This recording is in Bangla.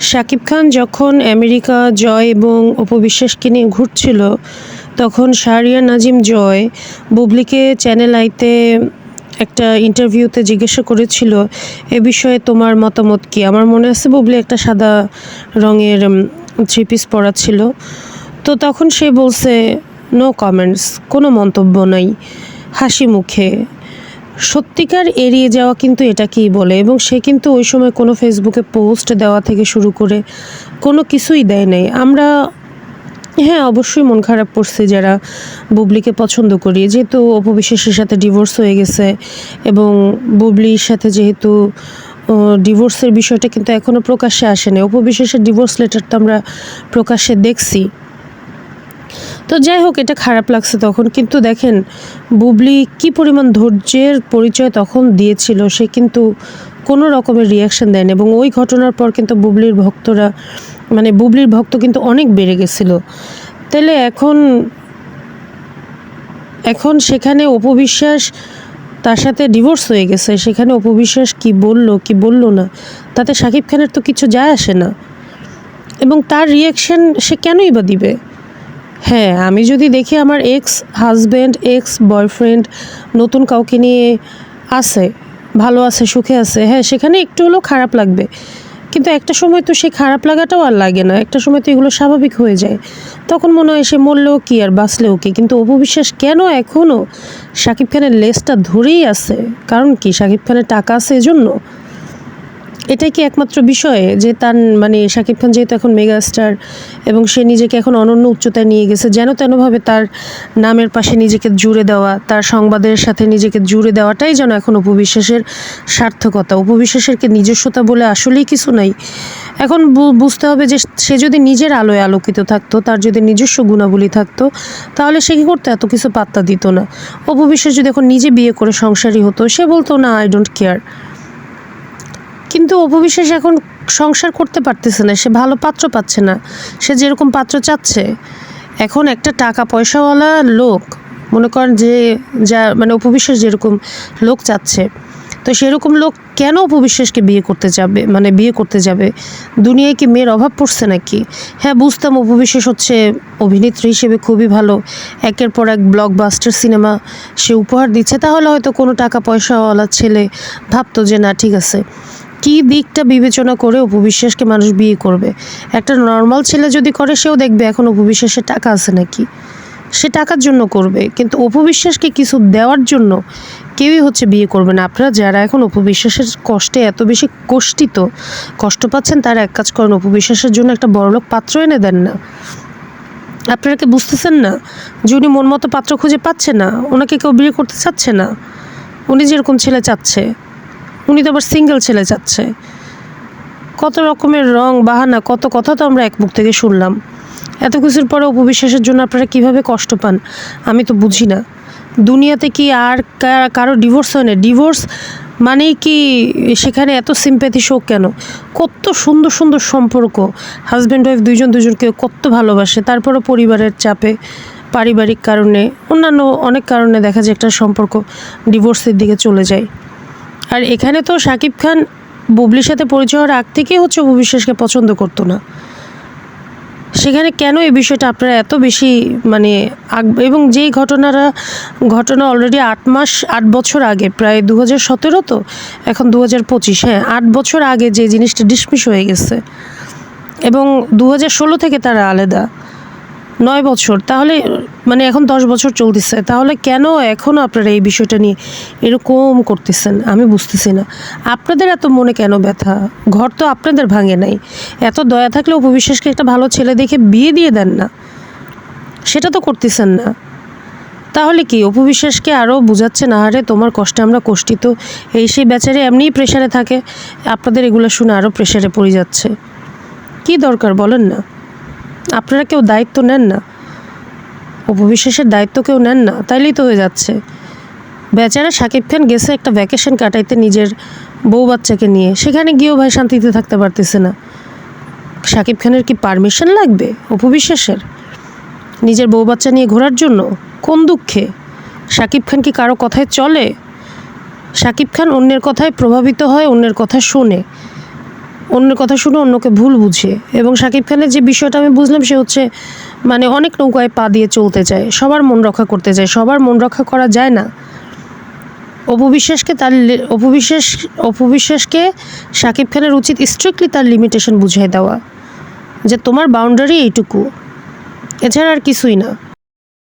শাকিব খান যখন আমেরিকা জয় এবং অপু বিশ্বাসকে নিয়ে ঘুরছিল, তখন শাহরিয়ার নাজিম জয় বুবলিকে চ্যানেল আইতে একটা ইন্টারভিউতে জিজ্ঞাসা করেছিল, এ বিষয়ে তোমার মতামত কী? আমার মনে আছে বুবলি একটা সাদা রঙের থ্রি পিস পরা ছিল। তো তখন সে বলছে, নো কমেন্টস, কোনো মন্তব্য নাই, হাসি মুখে। সত্যিকার এড়িয়ে যাওয়া কিন্তু এটাকেই বলে। এবং সে কিন্তু ওই সময় কোনো ফেসবুকে পোস্ট দেওয়া থেকে শুরু করে কোনো কিছুই দেয় নাই। আমরা হ্যাঁ, অবশ্যই মন খারাপ করছি যারা বুবলিকে পছন্দ করি, যেহেতু অপু বিশ্বাসের সাথে ডিভোর্স হয়ে গেছে এবং বুবলির সাথে যেহেতু ডিভোর্সের বিষয়টা কিন্তু এখনও প্রকাশ্যে আসেনি। অপু বিশ্বাসের ডিভোর্স লেটারটা আমরা প্রকাশ্যে দেখছি। তো যাই হোক, এটা খারাপ লাগছে তখন। কিন্তু দেখেন বুবলি কি পরিমাণ ধৈর্যের পরিচয় তখন দিয়েছিল, সে কিন্তু কোনো রকমের রিয়াকশান দেয়নি। এবং ওই ঘটনার পর কিন্তু বুবলির ভক্তরা, মানে বুবলির ভক্ত কিন্তু অনেক বেড়ে গেছিলো। তাহলে এখন সেখানে অপু বিশ্বাস, তার সাথে ডিভোর্স হয়ে গেছে, সেখানে অপু বিশ্বাস কী বলল না, তাতে শাকিব খানের তো কিছু যায় আসে না। এবং তার রিয়াকশান সে কেনই বা দিবে? হ্যাঁ, আমি যদি দেখি আমার এক্স হাজব্যান্ড, এক্স বয়ফ্রেন্ড নতুন কাউকে নিয়ে আছে, ভালো আছে, সুখে আছে, হ্যাঁ সেখানে একটু হলেও খারাপ লাগবে। কিন্তু একটা সময় তো সেই খারাপ লাগাটাও আর লাগে না, একটা সময় তো এগুলো স্বাভাবিক হয়ে যায়। তখন মনে হয় সে মরলেও কি আর বাঁচলেও কি। কিন্তু অপু বিশ্বাস কেন এখনও শাকিব খানের লেজটা ধরেই আছে? কারণ কি, শাকিব খানের টাকা আছে এজন্য? এটাই কি একমাত্র বিষয় যে তার, মানে শাকিব খান যেহেতু এখন মেগা স্টার এবং সে নিজেকে এখন অনন্য উচ্চতায় নিয়ে গেছে, যেন তেনভাবে তার নামের পাশে নিজেকে জুড়ে দেওয়া, তার সংবাদের সাথে নিজেকে জুড়ে দেওয়াটাই যেন এখন অপু বিশ্বাসের সার্থকতা। অপু বিশ্বাসের কি নিজস্বতা বলে আসলেই কিছু নাই? এখন বুঝতে হবে যে সে যদি নিজের আলোয় আলোকিত থাকতো, তার যদি নিজস্ব গুণাবলী থাকতো, তাহলে সে কী করতে এত কিছু পাত্তা দিত না। অপু বিশ্বাস যদি এখন নিজে বিয়ে করে সংসারী হতো, সে বলতো না আই ডোন্ট কেয়ার। কিন্তু অপু বিশ্বাস এখন সংসার করতে পারতেছে না, সে ভালো পাত্র পাচ্ছে না, সে যেরকম পাত্র চাচ্ছে। এখন একটা টাকা পয়সাওয়ালা লোক, মনে করেন যে যা, মানে অপু বিশ্বাস যেরকম লোক চাচ্ছে, তো সেরকম লোক কেন অপু বিশ্বাসকে বিয়ে করতে যাবে? দুনিয়ায় কি মেয়ের অভাব পড়ছে নাকি? হ্যাঁ, বুঝতাম অপু বিশ্বাস হচ্ছে অভিনেত্রী হিসেবে খুবই ভালো, একের পর এক ব্লকবাস্টার সিনেমা সে উপহার দিচ্ছে, তাহলে হয়তো কোনো টাকা পয়সাওয়ালা ছেলে ভাবতো যে না ঠিক আছে। কী দিকটা বিবেচনা করে অপু বিশ্বাসকে মানুষ বিয়ে করবে? একটা নর্মাল ছেলে যদি করে, সেও দেখবে এখন অপু বিশ্বাসের টাকা আছে নাকি, সে টাকার জন্য করবে। কিন্তু অপু বিশ্বাসকে কিছু দেওয়ার জন্য কেউই বিয়ে করবে না। আপনারা যারা এখন অপু বিশ্বাসের কষ্টে এত বেশি কষ্ট পাচ্ছেন, তারা এক কাজ করেন, অপু বিশ্বাসের জন্য একটা বড়লোক পাত্র এনে দেন না। আপনারা কি বুঝতেছেন না যে উনি মন মতো পাত্র খুঁজে পাচ্ছে না? ওনাকে কেউ বিয়ে করতে চাচ্ছে না। উনি যেরকম ছেলে চাচ্ছে, উনি তো আবার সিঙ্গেল ছেলে চাচ্ছে। কত রকমের রং বাহানা, কত কথা তো আমরা এক মুখ থেকে শুনলাম। এত কিছুর পরে অপু বিশ্বাসের জন্য আপনারা কীভাবে কষ্ট পান আমি তো বুঝি না। দুনিয়াতে কি আর কারো ডিভোর্স হয় না? ডিভোর্স মানেই কি সেখানে এত সিম্প্যাথি শোক কেন? কত সুন্দর সুন্দর সম্পর্ক, হাজব্যান্ড ওয়াইফ দুজনকে কত ভালোবাসে, তারপরও পরিবারের চাপে, পারিবারিক কারণে, অন্যান্য অনেক কারণে দেখা যায় একটা সম্পর্ক ডিভোর্সের দিকে চলে যায়। আর এখানে তো শাকিব খান বুবলির সাথে পরিচয় হওয়ার আগ থেকেই অপু বিশ্বাসকে পছন্দ করতো না। সেখানে কেন এই বিষয়টা আপনারা এত বেশি এবং যেই ঘটনা অলরেডি 8 বছর আগে, প্রায় 2017, তো এখন 2025, হ্যাঁ 8 বছর আগে যে জিনিসটা ডিসমিস হয়ে গেছে, এবং 2016 থেকে তারা আলাদা 9 বছর, তাহলে এখন 10 বছর চলতেছে। তাহলে কেন এখনও আপনারা এই বিষয়টা নিয়ে এরকম করতেছেন? আমি বুঝতেছি না আপনাদের এত মনে কেন ব্যথা। ঘর তো আপনাদের ভাঙে নাই। এত দয়া থাকলে অপু বিশ্বাসকে একটা ভালো ছেলে দেখে বিয়ে দিয়ে দেন না, সেটা তো করতেছেন না। তাহলে কি অপু বিশ্বাসকে আরও বুঝাচ্ছে না, আরে তোমার কষ্টে আমরা কষ্টিত, এই সেই বেচারে এমনিই প্রেশারে থাকে, আপনাদের এগুলো শুনে আরও প্রেশারে পড়ে যাচ্ছে। কি দরকার বলেন না? আপনারা কেউ দায়িত্ব নেন না, অপু বিশ্বাসের দায়িত্ব কেউ নেন না, তাইলেই তো হয়ে যাচ্ছে। বেচারা শাকিব খান গেছে একটা ভ্যাকেশন কাটাইতে নিজের বউ বাচ্চাকে নিয়ে, সেখানে গিয়েও ভাই শান্তিতে থাকতে পারতেছে না। শাকিব খানের কি পারমিশন লাগবে অপু বিশ্বাসের নিজের বউ বাচ্চা নিয়ে ঘোরার জন্য? কোন দুঃখে? শাকিব খান কি কারো কথায় চলে? শাকিব খান অন্যের কথায় প্রভাবিত হয়, অন্যের কথা শোনে। অন্যের কথা শুনে অন্যকে ভুল বুঝে। এবং শাকিব খানের যে বিষয়টা আমি বুঝলাম, সে হচ্ছে মানে অনেক নৌকায় পা দিয়ে চলতে চায়, সবার মন রক্ষা করতে চায়। সবার মন রক্ষা করা যায় না। অপু বিশ্বাসকে শাকিব খানের উচিত স্ট্রিক্টলি তার লিমিটেশন বুঝিয়ে দেওয়া, যে তোমার বাউন্ডারি এইটুকু, এছাড়া আর কিছুই না।